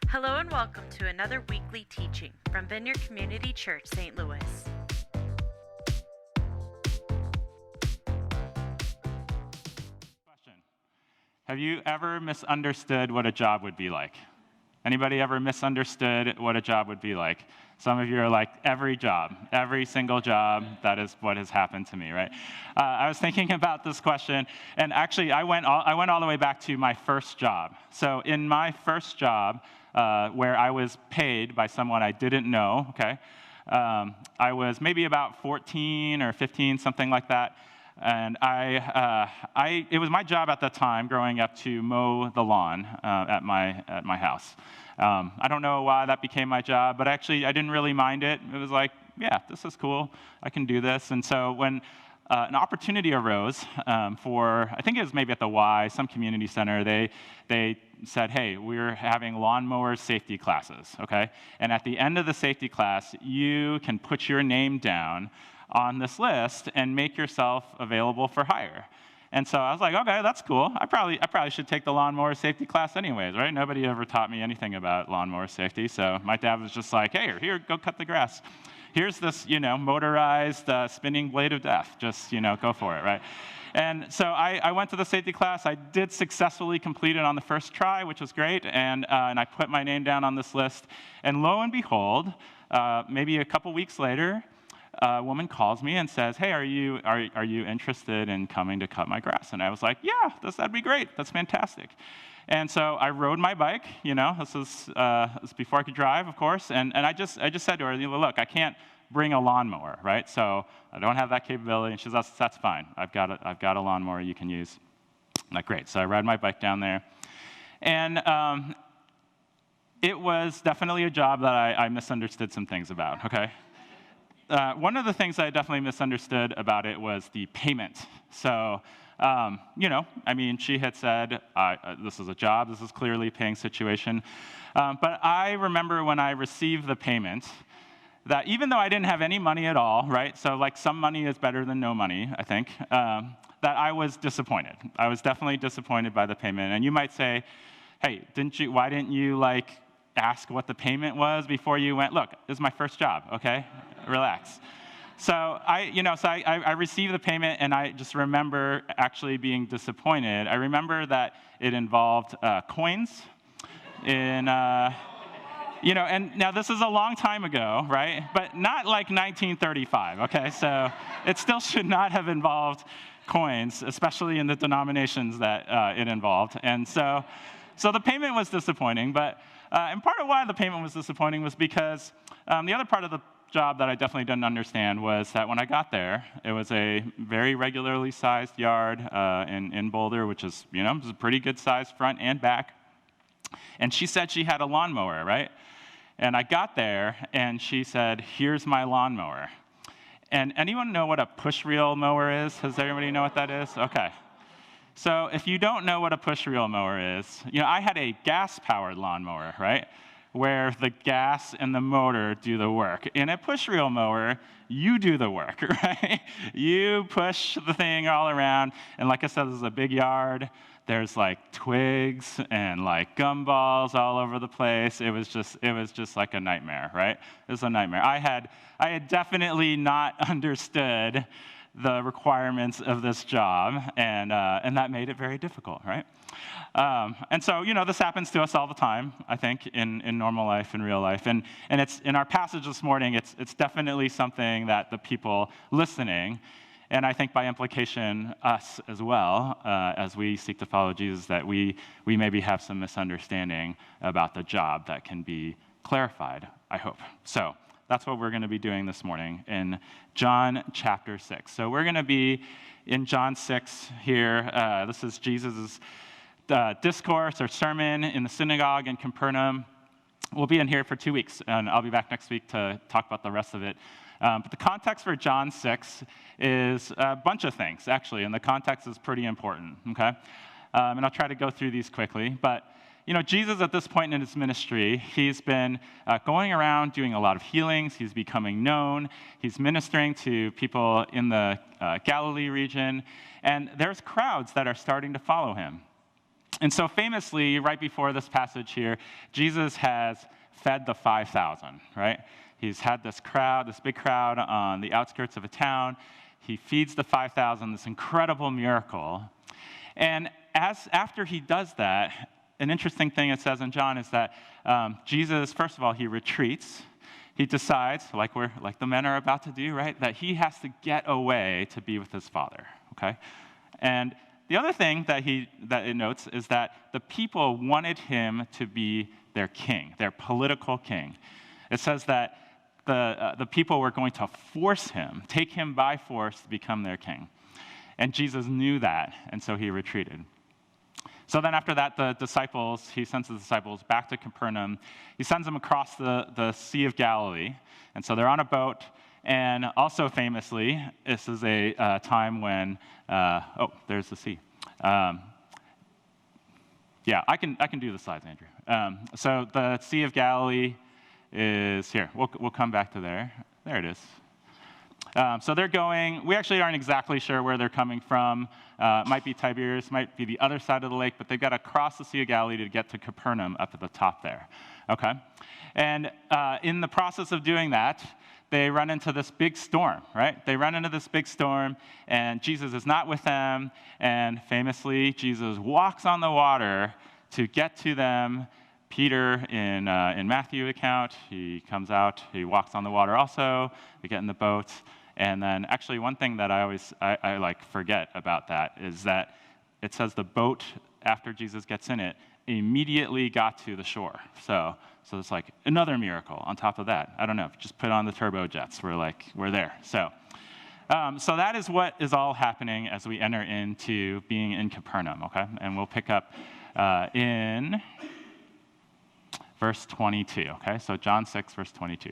Hello and welcome to another weekly teaching from Vineyard Community Church, St. Louis. Question. Have you ever misunderstood what a job would be like? Anybody ever misunderstood what a job would be like? Some of you are like, every single job, that is what has happened to me, right? I was thinking about this question, and actually I went all the way back to my first job. So in my first job, where I was paid by someone I didn't know, okay? I was maybe about 14 or 15, something like that. And it was my job at the time, growing up, to mow the lawn at my house. I don't know why that became my job, but actually I didn't really mind it. It was like, yeah, this is cool. I can do this. And so when an opportunity arose I think it was maybe at the Y, some community center, they said, hey, we're having lawnmower safety classes, okay? And at the end of the safety class, you can put your name down on this list and make yourself available for hire. And so I was like, okay, that's cool. I probably should take the lawnmower safety class anyways, right? Nobody ever taught me anything about lawnmower safety. So my dad was just like, hey, here, go cut the grass. Here's this, motorized spinning blade of death. Just, go for it, right? And so I went to the safety class. I did successfully complete it on the first try, which was great. And I put my name down on this list. And lo and behold, maybe a couple weeks later, a woman calls me and says, hey, are you interested in coming to cut my grass? And I was like, yeah, that'd be great. That's fantastic. And so I rode my bike, this was before I could drive, of course, and I just said to her, look, I can't bring a lawnmower, right? So I don't have that capability. And she says, that's fine. I've got a lawnmower you can use. I'm like, great. So I ride my bike down there. And it was definitely a job that I misunderstood some things about, okay? One of the things I definitely misunderstood about it was the payment. So, she had said, this is a job, this is clearly a paying situation. But I remember when I received the payment that even though I didn't have any money at all, right? So like some money is better than no money, I think, that I was disappointed. I was definitely disappointed by the payment. And you might say, hey, why didn't you ask what the payment was before you went, look, this is my first job, okay? Relax. So I received the payment, and I just remember actually being disappointed. I remember that it involved coins and now this is a long time ago, right? But not like 1935, okay? So it still should not have involved coins, especially in the denominations that it involved. And so the payment was disappointing, and part of why the payment was disappointing was because the other part of the job that I definitely didn't understand was that when I got there, it was a very regularly sized yard in Boulder, which is, was a pretty good size front and back. And she said she had a lawnmower, right? And I got there, and she said, here's my lawnmower. And anyone know what a push reel mower is? Does everybody know what that is? Okay. So if you don't know what a push reel mower is, I had a gas-powered lawnmower, right? Where the gas and the motor do the work. In a push reel mower, you do the work, right? You push the thing all around, and like I said, this is a big yard. There's twigs and gumballs all over the place. It was just like a nightmare, right? It was a nightmare. I had definitely not understood the requirements of this job, and that made it very difficult, right? And so, this happens to us all the time, I think, in normal life, in real life. And it's in our passage this morning, it's definitely something that the people listening, and I think by implication, us as well, as we seek to follow Jesus, that we maybe have some misunderstanding about the job that can be clarified, I hope. So that's what we're going to be doing this morning in John chapter 6. So we're going to be in John 6 here. This is Jesus' discourse or sermon in the synagogue in Capernaum. We'll be in here for 2 weeks, and I'll be back next week to talk about the rest of it. But the context for John 6 is a bunch of things, actually, and the context is pretty important, okay? And I'll try to go through these quickly. But, Jesus at this point in his ministry, he's been going around doing a lot of healings. He's becoming known. He's ministering to people in the Galilee region. And there's crowds that are starting to follow him. And so famously, right before this passage here, Jesus has fed the 5,000, right? He's had this big crowd on the outskirts of a town. He feeds the 5,000, this incredible miracle. And after he does that, an interesting thing it says in John is that Jesus, first of all, he retreats. He decides, like the men are about to do, right, that he has to get away to be with his Father, okay? And the other thing that it notes is that the people wanted him to be their king, their political king. It says that the people were going to force him, take him by force to become their king. And Jesus knew that, and so he retreated. So then after that, he sends the disciples back to Capernaum. He sends them across the Sea of Galilee. And so they're on a boat. And also famously, this is a time when, there's the sea. Yeah, I can do the slides, Andrew. So the Sea of Galilee is here. We'll come back to there. There it is. So they're going, we actually aren't exactly sure where they're coming from. Might be Tiberias, might be the other side of the lake, but they've got to cross the Sea of Galilee to get to Capernaum up at the top there, okay? And in the process of doing that, they run into this big storm, right? They run into this big storm, and Jesus is not with them, and famously, Jesus walks on the water to get to them. Peter, in Matthew account, he comes out, he walks on the water also, they get in the boat. And then actually one thing that I like forget about that is that it says the boat, after Jesus gets in it, immediately got to the shore. So it's like another miracle on top of that. I don't know, just put on the turbojets, we're there. So that is what is all happening as we enter into being in Capernaum, okay? And we'll pick up in verse 22, okay? So John 6, verse 22.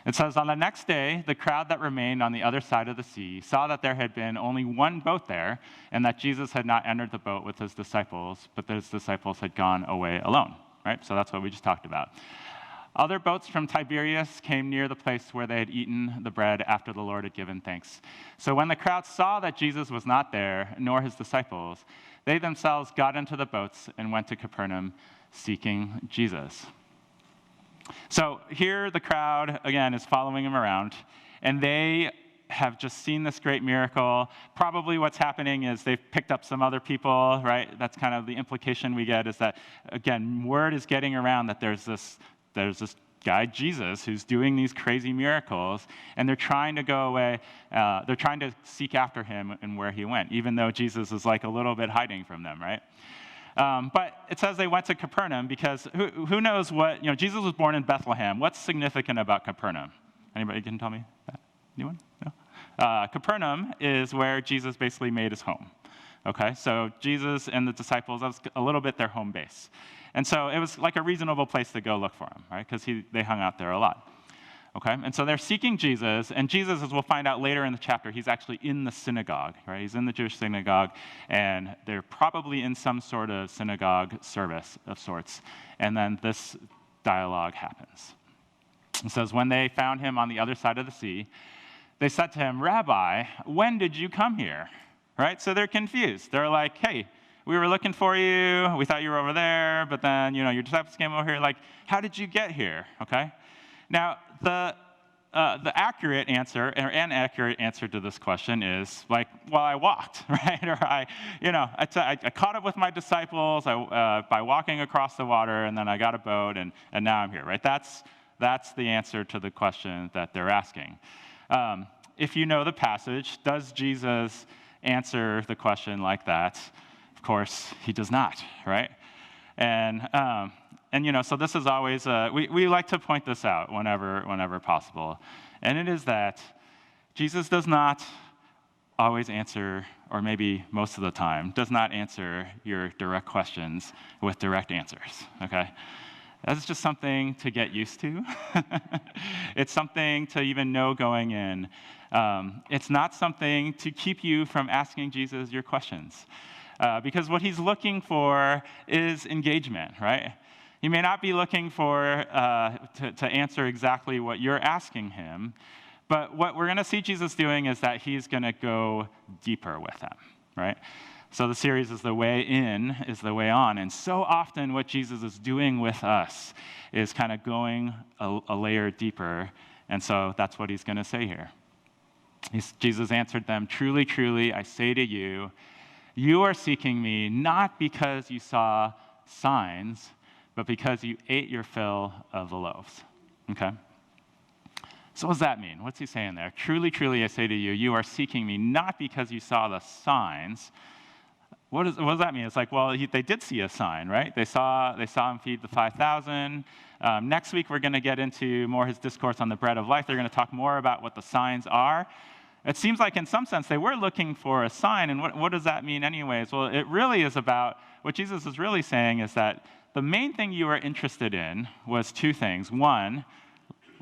It says, on the next day, the crowd that remained on the other side of the sea saw that there had been only one boat there, and that Jesus had not entered the boat with his disciples, but that his disciples had gone away alone, right? So that's what we just talked about. Other boats from Tiberias came near the place where they had eaten the bread after the Lord had given thanks. So when the crowd saw that Jesus was not there, nor his disciples, they themselves got into the boats and went to Capernaum seeking Jesus. So here the crowd, again, is following him around, and they have just seen this great miracle. Probably what's happening is they've picked up some other people, right? That's kind of the implication we get is that, again, word is getting around that there's this guy, Jesus, who's doing these crazy miracles, and they're trying to go away. They're trying to seek after him and where he went, even though Jesus is like a little bit hiding from them, right? But it says they went to Capernaum because who knows what, Jesus was born in Bethlehem. What's significant about Capernaum? Anybody can tell me that? Anyone? No? Capernaum is where Jesus basically made his home. Okay, so Jesus and the disciples, that was a little bit their home base. And so it was like a reasonable place to go look for him, right? Because they hung out there a lot. Okay, and so they're seeking Jesus, and Jesus, as we'll find out later in the chapter, he's actually in the synagogue, right? He's in the Jewish synagogue, and they're probably in some sort of synagogue service of sorts. And then this dialogue happens. It says, when they found him on the other side of the sea, they said to him, Rabbi, when did you come here? Right? So they're confused. They're like, hey, we were looking for you. We thought you were over there, but then, your disciples came over here. Like, how did you get here? Okay? Now, the accurate answer, or an accurate answer to this question is like, well, I walked, right? Or I caught up with my disciples by walking across the water, and then I got a boat, and now I'm here, right? That's the answer to the question that they're asking. If you know the passage, does Jesus answer the question like that? Of course, he does not, right? And so this is always, we like to point this out whenever possible. And it is that Jesus does not always answer, or maybe most of the time, does not answer your direct questions with direct answers, okay? That's just something to get used to. It's something to even know going in. It's not something to keep you from asking Jesus your questions. Because what he's looking for is engagement, right? He may not be looking for to answer exactly what you're asking him, but what we're going to see Jesus doing is that he's going to go deeper with them, right? So the series is the way in, is the way on. And so often what Jesus is doing with us is kind of going a layer deeper. And so that's what he's going to say here. Jesus answered them, "Truly, truly, I say to you, you are seeking me not because you saw signs, but because you ate your fill of the loaves." Okay? So what does that mean? What's he saying there? Truly, truly, I say to you, you are seeking me not because you saw the signs. What does that mean? It's like, well, they did see a sign, right? They saw him feed the 5,000. Next week, we're going to get into more his discourse on the bread of life. They're going to talk more about what the signs are. It seems like in some sense they were looking for a sign, and what does that mean anyways? Well, it really is about, what Jesus is really saying is that the main thing you were interested in was two things. One,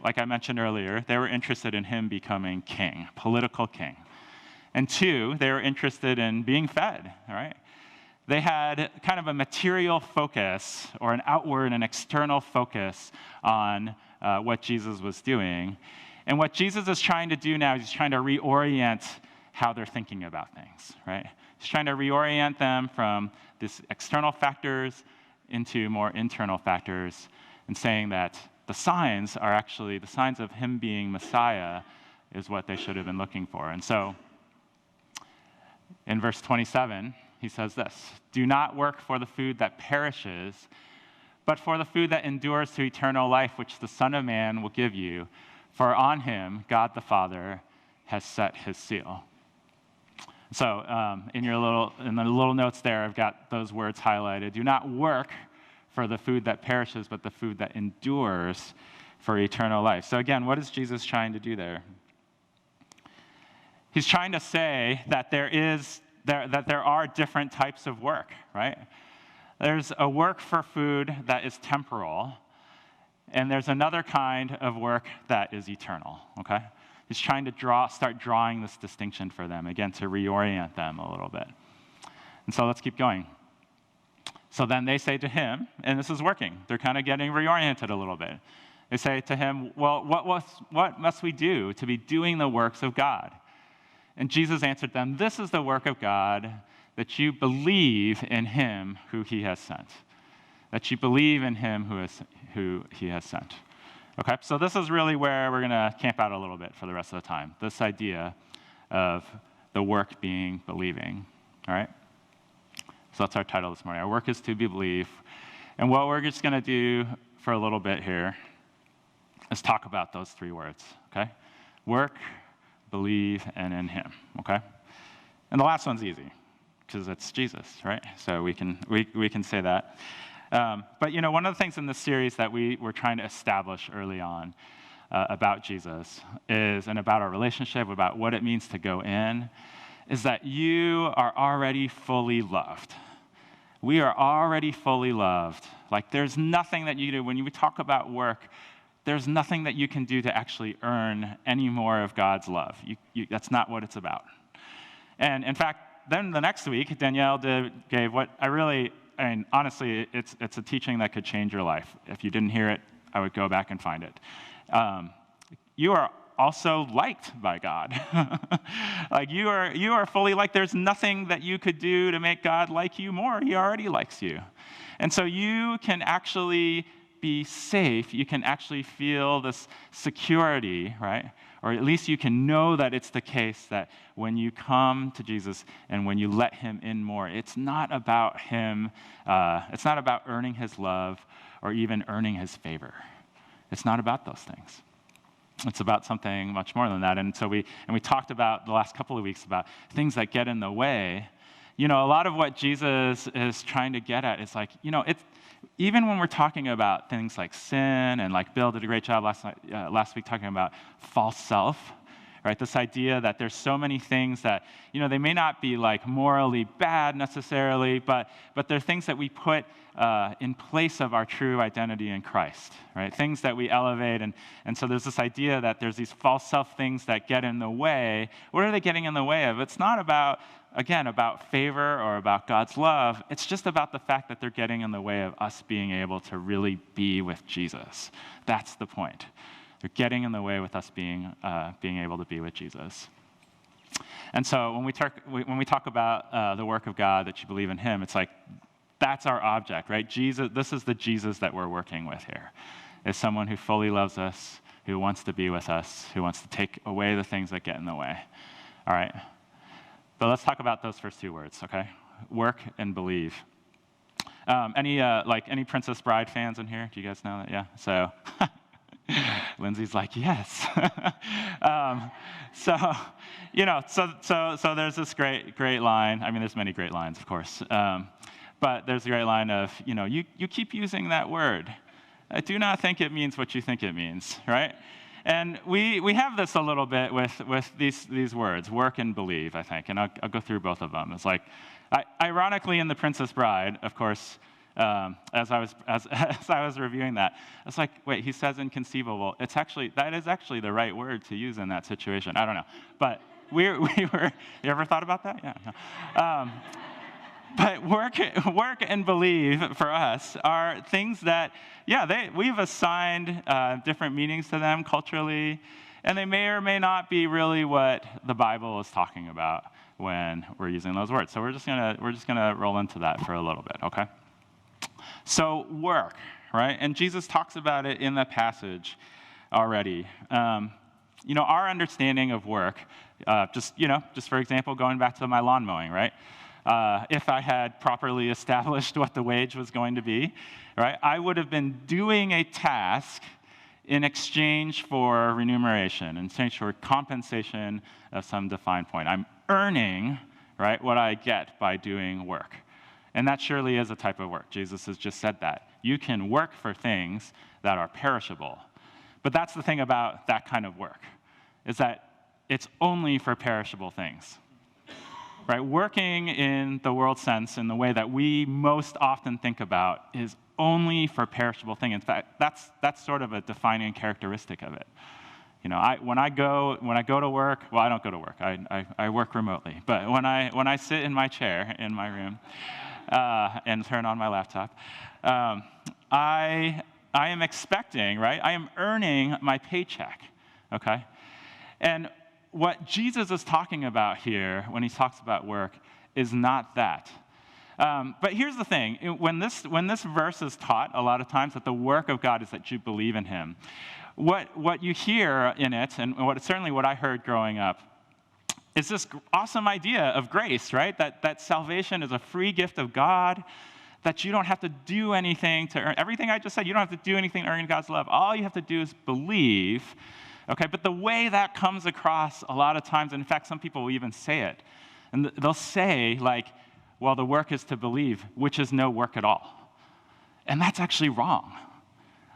like I mentioned earlier, they were interested in him becoming king, political king. And two, they were interested in being fed, all right? They had kind of a material focus or an outward and external focus on what Jesus was doing. And what Jesus is trying to do now is he's trying to reorient how they're thinking about things, right? He's trying to reorient them from these external factors into more internal factors and saying that the signs are actually, the signs of him being Messiah is what they should have been looking for. And so in verse 27, he says this, "Do not work for the food that perishes, but for the food that endures to eternal life, which the Son of Man will give you. For on him, God the Father has set his seal." So in the little notes there, I've got those words highlighted. Do not work for the food that perishes, but the food that endures for eternal life. So again, what is Jesus trying to do there? He's trying to say that there are different types of work, right? There's a work for food that is temporal, and there's another kind of work that is eternal, okay? He's trying to start drawing this distinction for them, again, to reorient them a little bit. And so let's keep going. So then they say to him, and this is working, they're kind of getting reoriented a little bit. They say to him, "Well, what must we do to be doing the works of God?" And Jesus answered them, "This is the work of God, that you believe in him who he has sent." That you believe in him who he has sent. Okay, so this is really where we're going to camp out a little bit for the rest of the time. This idea of the work being believing, all right? So that's our title this morning. Our work is to believe. And what we're just going to do for a little bit here is talk about those three words, okay? Work, believe, and in him, okay? And the last one's easy because it's Jesus, right? So we can say that. But one of the things in this series that we were trying to establish early on about Jesus and about our relationship, about what it means to go in, is that you are already fully loved. We are already fully loved. Like there's nothing that you do. When you talk about work, there's nothing that you can do to actually earn any more of God's love. That's not what it's about. And in fact, then the next week, Danielle gave what honestly, it's a teaching that could change your life. If you didn't hear it, I would go back and find it. You are also liked by God. Like you are fully liked. There's nothing that you could do to make God like you more. He already likes you. And so you can actually be safe. You can actually feel this security, right? Or at least you can know that it's the case that when you come to Jesus and when you let him in more, it's not about him, it's not about earning his love or even earning his favor. It's not about those things. It's about something much more than that. And so we talked about the last couple of weeks about things that get in the way. A lot of what Jesus is trying to get at is like, it's even when we're talking about things like sin, and like Bill did a great job last week talking about false self, right? This idea that there's so many things that, they may not be like morally bad necessarily, but they're things that we put in place of our true identity in Christ, right? Things that we elevate, and so there's this idea that there's these false self things that get in the way. What are they getting in the way of? It's not about favor or about God's love. It's just about the fact that they're getting in the way of us being able to really be with Jesus. That's the point. They're getting in the way with us being able to be with Jesus. And so when we talk about the work of God, that you believe in him, it's like that's our object, right? Jesus, this is the Jesus that we're working with here, is someone who fully loves us, who wants to be with us, who wants to take away the things that get in the way. All right? But let's talk about those first two words, okay? Work and believe. Any Princess Bride fans in here? Do you guys know that? Yeah. So Lindsay's like, yes. So there's this great line. I mean, there's many great lines, of course. But there's a great line of, you keep using that word. I do not think it means what you think it means, right? And we have this a little bit with these words, work and believe, I think. And I'll go through both of them. It's like, ironically, in The Princess Bride, of course, as I was reviewing that, it's like, wait, he says inconceivable. That is actually the right word to use in that situation. I don't know, but we were. You ever thought about that? Yeah. But work and believe for us are things that, we've assigned different meanings to them culturally, and they may or may not be really what the Bible is talking about when we're using those words. So we're just gonna roll into that for a little bit, okay? So work, right? And Jesus talks about it in the passage already. Our understanding of work, just for example, going back to my lawn mowing, right? If I had properly established what the wage was going to be, right, I would have been doing a task in exchange for remuneration, in exchange for compensation of some defined point. I'm earning, right, what I get by doing work. And that surely is a type of work. Jesus has just said that. You can work for things that are perishable. But that's the thing about that kind of work, is that it's only for perishable things. Right? Working in the world sense, in the way that we most often think about, is only for perishable things. In fact, that's sort of a defining characteristic of it. When I go to work, well, I don't go to work. I work remotely. But when I sit in my chair in my room and turn on my laptop, I am expecting, right? I am earning my paycheck. Okay, and what Jesus is talking about here when he talks about work is not that. But here's the thing. When this verse is taught a lot of times, that the work of God is that you believe in him, what you hear in it, and certainly what I heard growing up, is this awesome idea of grace, right? That salvation is a free gift of God, that you don't have to do anything to earn. Everything I just said, you don't have to do anything to earn God's love. All you have to do is believe. Okay, but the way that comes across a lot of times, and in fact, some people will even say it, and they'll say, like, well, the work is to believe, which is no work at all. And that's actually wrong.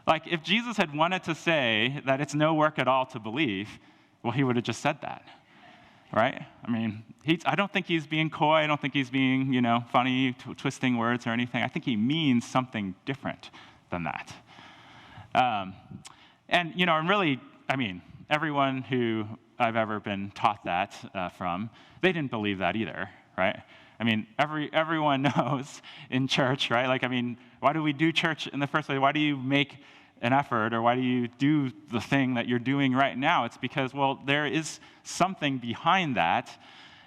Like, if Jesus had wanted to say that it's no work at all to believe, well, he would have just said that, right? I mean, I don't think he's being coy. I don't think he's being, funny, twisting words or anything. I think he means something different than that. And really, I mean, everyone who I've ever been taught that from, they didn't believe that either, right? I mean, everyone knows in church, right? Like, I mean, why do we do church in the first place? Why do you make an effort, or why do you do the thing that you're doing right now? It's because, well, there is something behind that.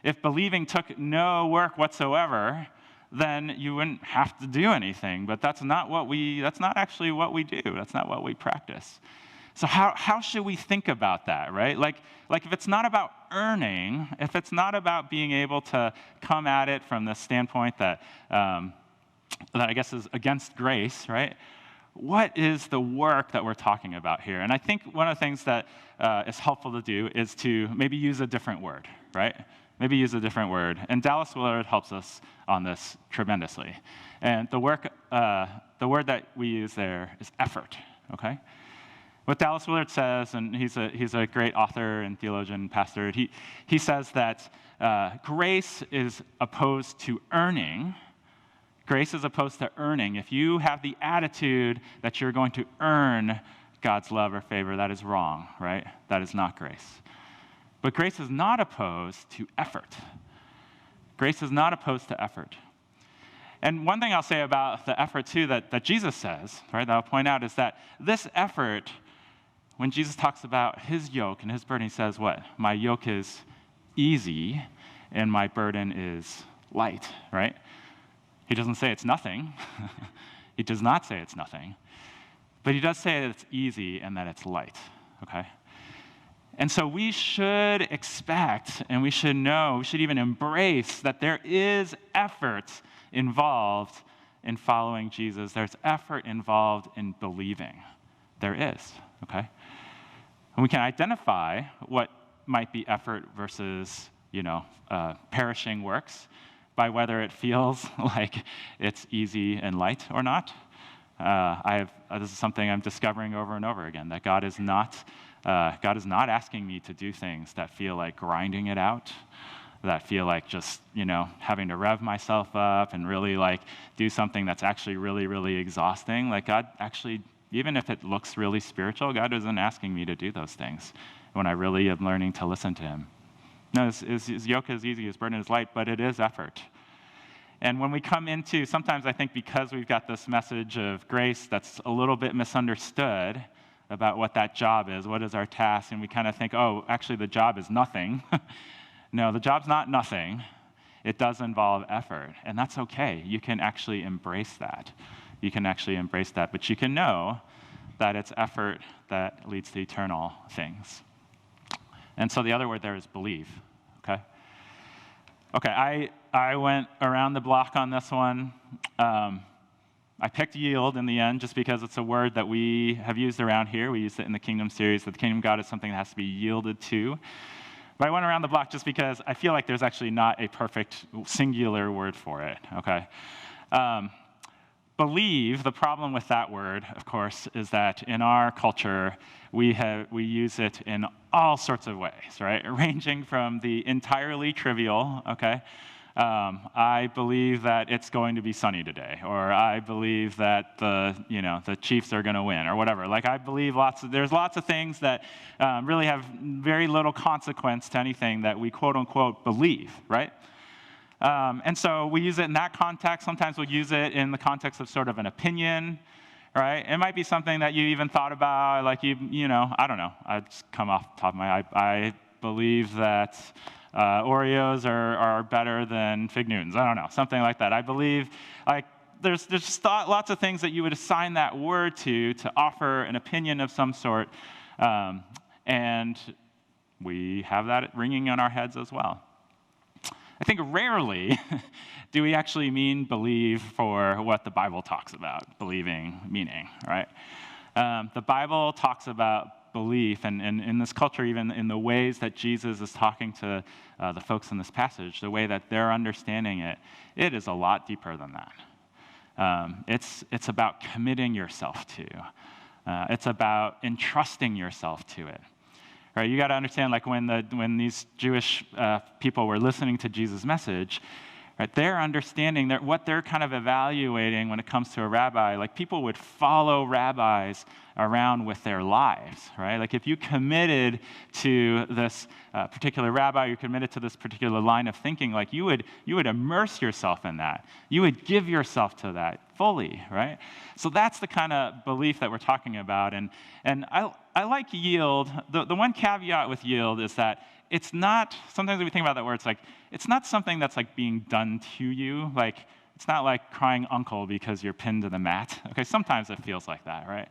If believing took no work whatsoever, then you wouldn't have to do anything. But that's not actually what we do. That's not what we practice. So how should we think about that, right? Like if it's not about earning, if it's not about being able to come at it from the standpoint that I guess is against grace, right? What is the work that we're talking about here? And I think one of the things that is helpful to do is to maybe use a different word, right? Maybe use a different word. And Dallas Willard helps us on this tremendously. And the word that we use there is effort, okay? What Dallas Willard says, and he's a great author and theologian, pastor, he says that grace is opposed to earning. Grace is opposed to earning. If you have the attitude that you're going to earn God's love or favor, that is wrong, right? That is not grace. But grace is not opposed to effort. Grace is not opposed to effort. And one thing I'll say about the effort, too, that Jesus says, right, that I'll point out, is that this effort, when Jesus talks about his yoke and his burden, he says what? My yoke is easy and my burden is light, right? He doesn't say it's nothing. He does not say it's nothing. But he does say that it's easy and that it's light, okay? And so we should expect and we should know, we should even embrace that there is effort involved in following Jesus. There's effort involved in believing. There is, okay? And we can identify what might be effort versus, perishing works by whether it feels like it's easy and light or not. This is something I'm discovering over and over again, that God is not asking me to do things that feel like grinding it out, that feel like just, having to rev myself up and really like do something that's actually really, really exhausting. Like God actually, even if it looks really spiritual, God isn't asking me to do those things when I really am learning to listen to him. No, his yoke is easy, his burden is light, but it is effort. And when we come into, sometimes I think because we've got this message of grace that's a little bit misunderstood about what that job is, what is our task, and we kind of think, oh, actually the job is nothing. No, the job's not nothing. It does involve effort, and that's okay. You can actually embrace that. But you can know that it's effort that leads to eternal things. And so the other word there is believe, okay? Okay, I went around the block on this one. I picked yield in the end just because it's a word that we have used around here. We used it in the Kingdom series, that the Kingdom of God is something that has to be yielded to. But I went around the block just because I feel like there's actually not a perfect singular word for it, okay? Believe, the problem with that word, of course, is that in our culture, we use it in all sorts of ways, right? Ranging from the entirely trivial, okay? I believe that it's going to be sunny today, or I believe that the Chiefs are going to win, or whatever. Like I believe there's lots of things that really have very little consequence to anything that we quote unquote believe, right? And so we use it in that context. Sometimes we'll use it in the context of sort of an opinion, right? It might be something that you even thought about, like I don't know. I just come off the top of my head. I believe that Oreos are better than Fig Newtons. I don't know, something like that. I believe, like, there's just lots of things that you would assign that word to offer an opinion of some sort, and we have that ringing in our heads as well. I think rarely do we actually mean believe for what the Bible talks about believing meaning, right? The Bible talks about belief, and in this culture, even in the ways that Jesus is talking to the folks in this passage, the way that they're understanding it, it is a lot deeper than that. It's about committing yourself to. It's about entrusting yourself to it. Right, you got to understand, like when these Jewish people were listening to Jesus' message, right, they're understanding that what they're kind of evaluating when it comes to a rabbi, like people would follow rabbis around with their lives, right? Like if you committed to this particular rabbi, you're committed to this particular line of thinking, like you would immerse yourself in that. You would give yourself to that fully, right? So that's the kind of belief that we're talking about. And I like yield. The one caveat with yield is that it's not, sometimes when we think about that word, it's like, it's not something that's like being done to you. Like, it's not like crying uncle because you're pinned to the mat. Okay, sometimes it feels like that, right?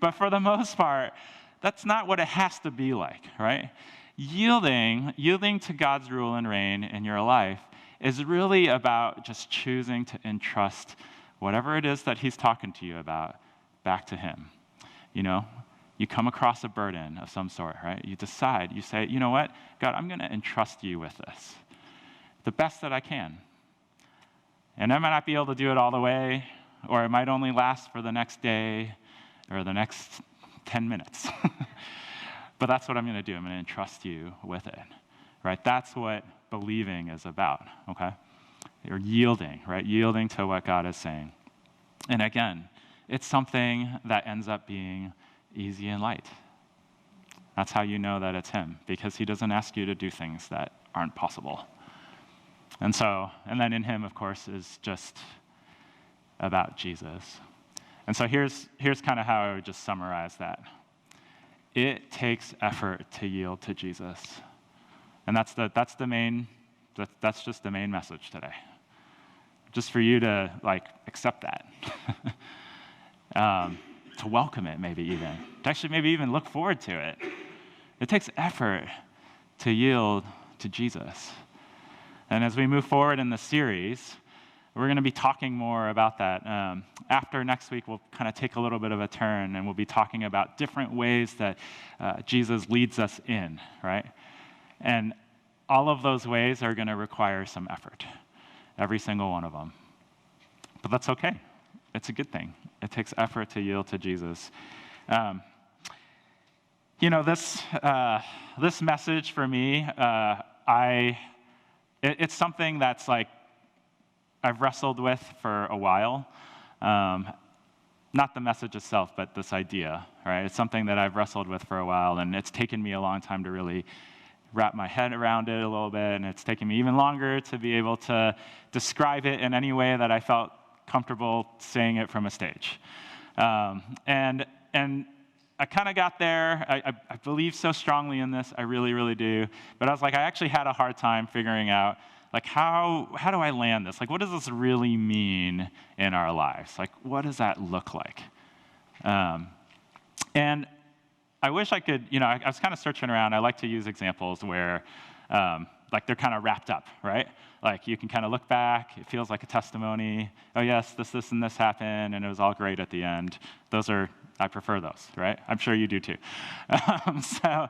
But for the most part, that's not what it has to be like, right? Yielding to God's rule and reign in your life is really about just choosing to entrust whatever it is that he's talking to you about back to him. You come across a burden of some sort, right? You decide, you say, you know what, God, I'm going to entrust you with this, the best that I can. And I might not be able to do it all the way, or it might only last for the next day or the next 10 minutes. But that's what I'm going to do. I'm going to entrust you with it, right? That's what believing is about, okay? You're yielding, right? Yielding to what God is saying. And again, it's something that ends up being easy and light. That's how you know that it's him, because he doesn't ask you to do things that aren't possible. And then in him, of course, is just about Jesus. And so here's kind of how I would just summarize that. It takes effort to yield to Jesus. And that's just the main message today. Just for you to accept that, to welcome it, maybe even to actually maybe even look forward to it. It takes effort to yield to Jesus. And as we move forward in the series, we're going to be talking more about that. After next week, we'll kind of take a little bit of a turn, and we'll be talking about different ways that Jesus leads us in, right? And all of those ways are going to require some effort, every single one of them. But that's okay. It's a good thing. It takes effort to yield to Jesus. This message for me, it's something that's I've wrestled with for a while. Not the message itself, but this idea, right? It's something that I've wrestled with for a while, and it's taken me a long time to really wrap my head around it a little bit, and it's taken me even longer to be able to describe it in any way that I felt comfortable saying it from a stage. And I kind of got there. I believe so strongly in this. I really, really do. But I was I actually had a hard time figuring out, how do I land this? What does this really mean in our lives? What does that look like? And I wish I could, I was kind of searching around. I like to use examples where, they're kind of wrapped up, right? You can kind of look back. It feels like a testimony. Oh, yes, this, and this happened, and it was all great at the end. I prefer those, right? I'm sure you do too. So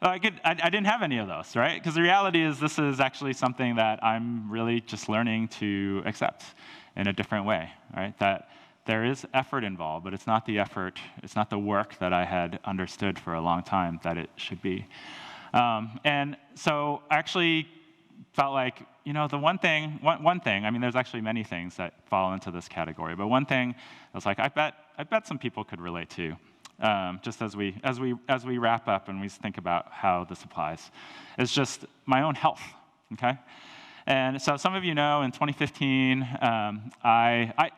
I didn't have any of those, right? Because the reality is this is actually something that I'm really just learning to accept in a different way, right? That there is effort involved, but it's not the effort, it's not the work that I had understood for a long time that it should be. And so I actually felt the one thing, I mean, there's actually many things that fall into this category, but one thing I was I bet some people could relate to, just as we wrap up and we think about how this applies, is just my own health, okay? And so some of you know, in 2015, I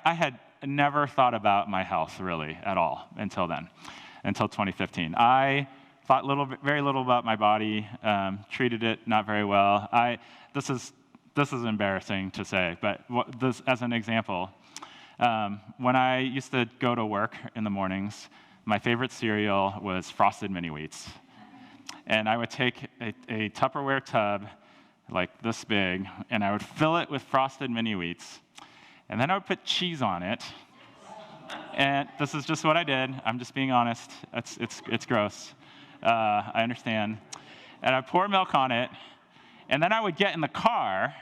had never thought about my health really at all until 2015. I thought very little about my body, treated it not very well. This is embarrassing to say, but this as an example. When I used to go to work in the mornings, my favorite cereal was Frosted Mini Wheats. And I would take a Tupperware tub this big, and I would fill it with Frosted Mini Wheats. And then I would put cheese on it. And this is just what I did. I'm just being honest. It's gross. I understand. And I pour milk on it, and then I would get in the car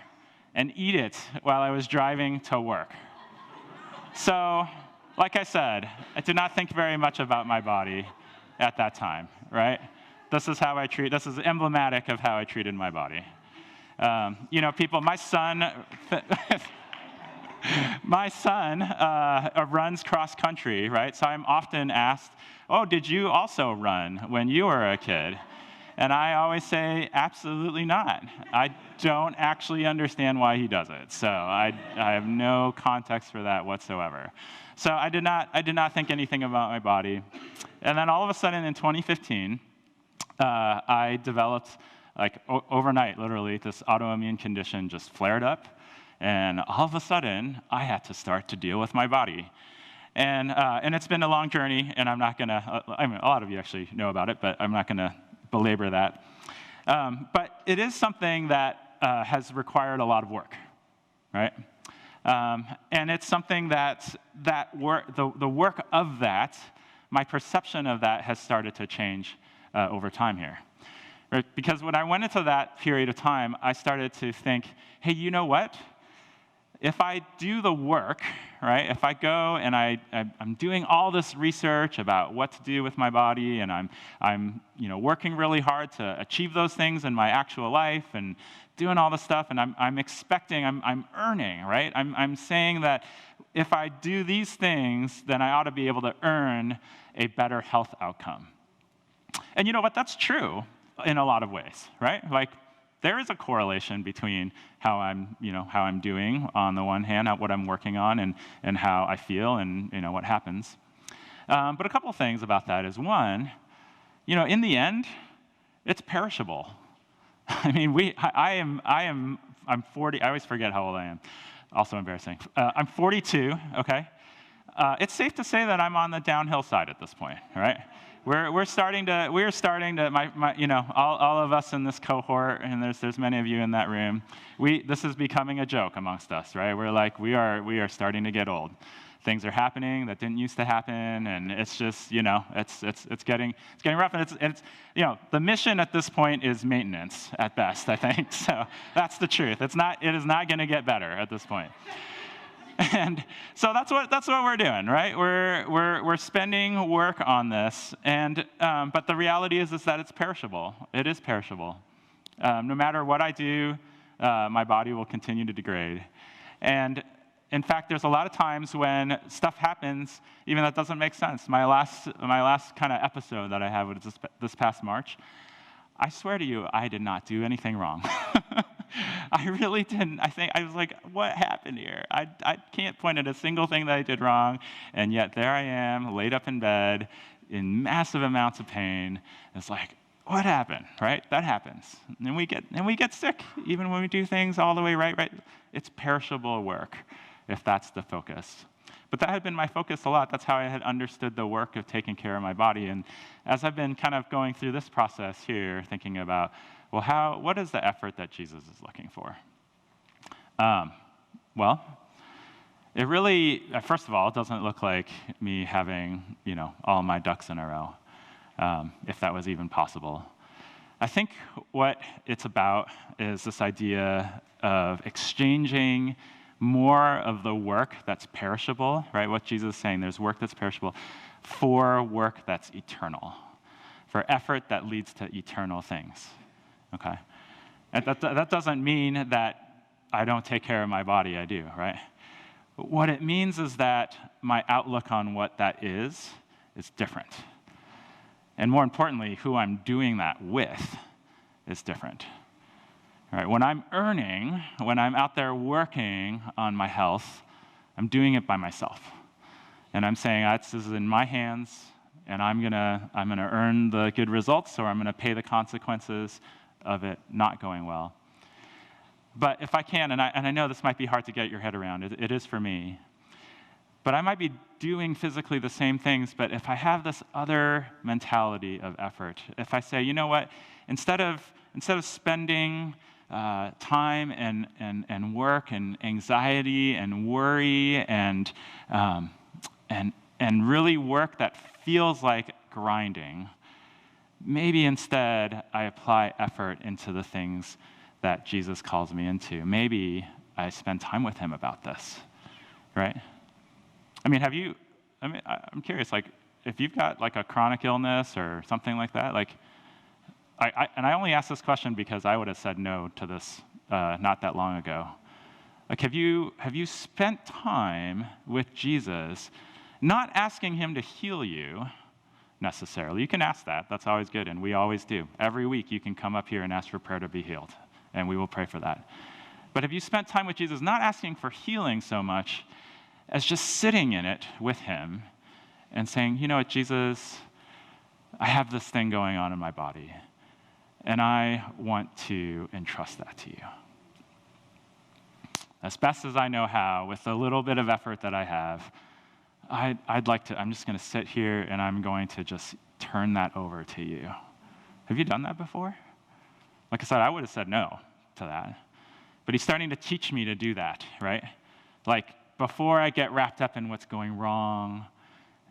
and eat it while I was driving to work. So, like I said, I did not think very much about my body at that time, right? This is emblematic of how I treated my body. People, my son runs cross country, right? So I'm often asked, oh, did you also run when you were a kid? And I always say, absolutely not. I don't actually understand why he does it. So I have no context for that whatsoever. So I did not think anything about my body. And then all of a sudden in 2015, I developed, overnight, literally, this autoimmune condition just flared up. And all of a sudden, I had to start to deal with my body. And it's been a long journey, and I'm not going to, a lot of you actually know about it, but I'm not going to belabor that. But it is something that has required a lot of work, right? And it's something the work of that, my perception of that has started to change over time here. Right? Because when I went into that period of time, I started to think, hey, you know what? If I do the work, right? If I go and I'm doing all this research about what to do with my body, and I'm working really hard to achieve those things in my actual life, and doing all this stuff, and I'm expecting, I'm earning, right? I'm saying that if I do these things, then I ought to be able to earn a better health outcome. And you know what? That's true in a lot of ways, right? There is a correlation between how I'm doing on the one hand, what I'm working on, and how I feel, and what happens. But a couple of things about that is, one, in the end, it's perishable. I mean, I'm 40. I always forget how old I am. Also embarrassing. I'm 42, okay? It's safe to say that I'm on the downhill side at this point, right? We're starting to, all of us in this cohort, and there's many of you in that room, this is becoming a joke amongst us, right? We're like, we are starting to get old. Things are happening that didn't used to happen, and it's just, it's getting rough, and it's the mission at this point is maintenance at best, I think. So that's the truth. It is not going to get better at this point. And so that's what we're doing, right? We're spending work on this, and but the reality is that it's perishable. It is perishable. No matter what I do, my body will continue to degrade, and in fact, there's a lot of times when stuff happens, even that doesn't make sense. My last kind of episode that I had was this past March. I swear to you, I did not do anything wrong. I really didn't. I was like, what happened here? I can't point at a single thing that I did wrong, and yet there I am, laid up in bed, in massive amounts of pain. It's like, what happened, right? That happens. And we get sick, even when we do things all the way right. It's perishable work, if that's the focus. But that had been my focus a lot. That's how I had understood the work of taking care of my body. And as I've been kind of going through this process here, thinking about, well, what is the effort that Jesus is looking for? Well, it really, first of all, it doesn't look like me having, all my ducks in a row, if that was even possible. I think what it's about is this idea of exchanging more of the work that's perishable, right? What Jesus is saying, there's work that's perishable, for work that's eternal, for effort that leads to eternal things, okay? And that doesn't mean that I don't take care of my body, I do, right? But what it means is that my outlook on what that is different. And more importantly, who I'm doing that with is different. All right, when I'm out there working on my health, I'm doing it by myself. And I'm saying, this is in my hands, and I'm gonna earn the good results, or I'm gonna pay the consequences of it not going well. But if I can, and I know this might be hard to get your head around, it is for me, but I might be doing physically the same things, but if I have this other mentality of effort, if I say, you know what, instead of spending time and work and anxiety and worry and really work that feels like grinding, maybe instead I apply effort into the things that Jesus calls me into. Maybe I spend time with him about this, right? I mean, I'm curious, like, if you've got like a chronic illness or something like that, like, I only ask this question because I would have said no to this not that long ago. Like, have you spent time with Jesus, not asking him to heal you necessarily? You can ask that. That's always good, and we always do. Every week you can come up here and ask for prayer to be healed, and we will pray for that. But have you spent time with Jesus, not asking for healing so much as just sitting in it with him and saying, you know what, Jesus, I have this thing going on in my body, and I want to entrust that to you. As best as I know how, with a little bit of effort that I have, I'm just going to sit here and I'm going to just turn that over to you. Have you done that before? Like I said, I would have said no to that. But he's starting to teach me to do that, right? Like, before I get wrapped up in what's going wrong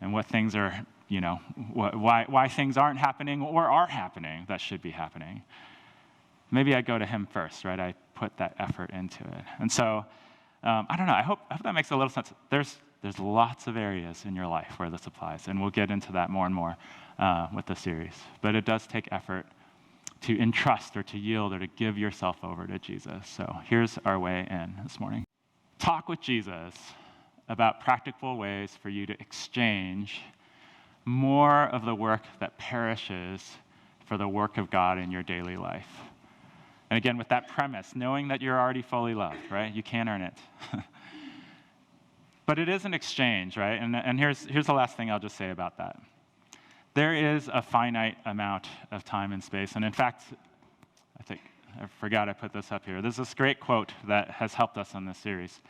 and what things are, why things aren't happening or are happening that should be happening, maybe I go to him first, right? I put that effort into it. And so, I don't know, I hope that makes a little sense. There's lots of areas in your life where this applies, and we'll get into that more and more with the series. But it does take effort to entrust or to yield or to give yourself over to Jesus. So here's our way in this morning. Talk with Jesus about practical ways for you to exchange more of the work that perishes for the work of God in your daily life. And again, with that premise, knowing that you're already fully loved, right? You can't earn it. But it is an exchange, right? And here's the last thing I'll just say about that. There is a finite amount of time and space. And in fact, I think I forgot I put this up here. There's this great quote that has helped us on this series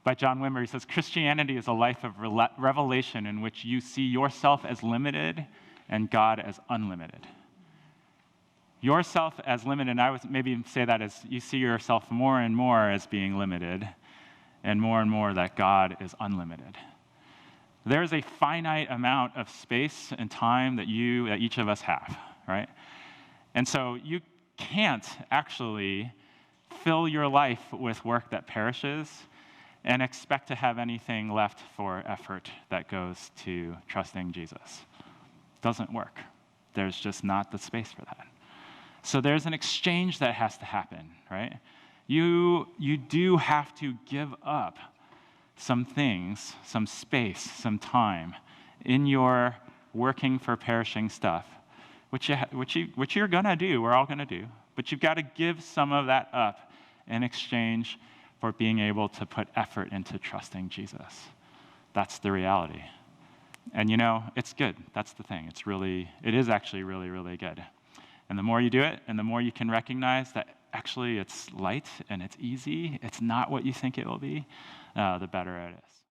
by John Wimber. He says, Christianity is a life of revelation in which you see yourself as limited and God as unlimited. Yourself as limited, and I would maybe say that as you see yourself more and more as being limited, and more that God is unlimited. There is a finite amount of space and time that each of us have, right? And so you can't actually fill your life with work that perishes and expect to have anything left for effort that goes to trusting Jesus. Doesn't work. There's just not the space for that. So there's an exchange that has to happen, right? You do have to give up some things, some space, some time in your working for perishing stuff, which you're gonna do, we're all gonna do, but you've got to give some of that up in exchange for being able to put effort into trusting Jesus. That's the reality. And it's good. That's the thing. It is actually really, really good. And the more you do it, and the more you can recognize that actually it's light and it's easy, it's not what you think it will be, the better it is.